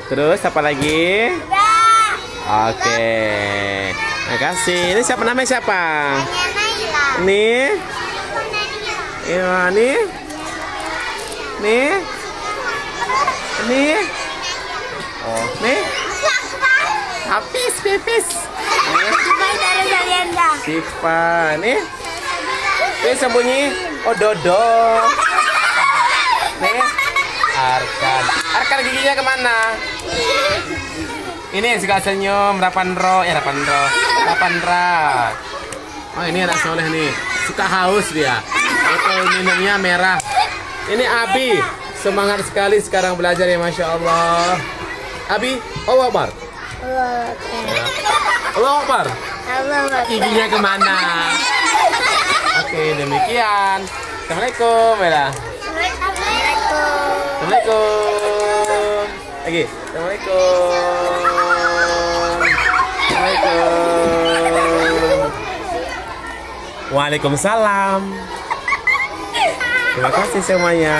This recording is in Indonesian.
Terus apa lagi? Oke. Terima kasih. Ini siapa namanya siapa? Nih. Iya, nih. Nih. Nih. Oh, nih. Habis pipis. Siva, nih. Ini sembunyi. Oh, Dodo. Nih. Arkan. Arkan giginya kemana? Ini yang suka senyum, Rapandro. Rapandra. Oh, ini anak soleh nih. Suka haus dia. Itu minumnya merah. Ini Abi. Semangat sekali sekarang belajar ya, Masya Allah. Abi, Allahu Akbar. Allahu Akbar. Giginya kemana? Oke, demikian. Assalamualaikum, Bella. Assalamualaikum. Lagi. Assalamualaikum. Assalamualaikum. Waalaikumsalam. Terima kasih semuanya.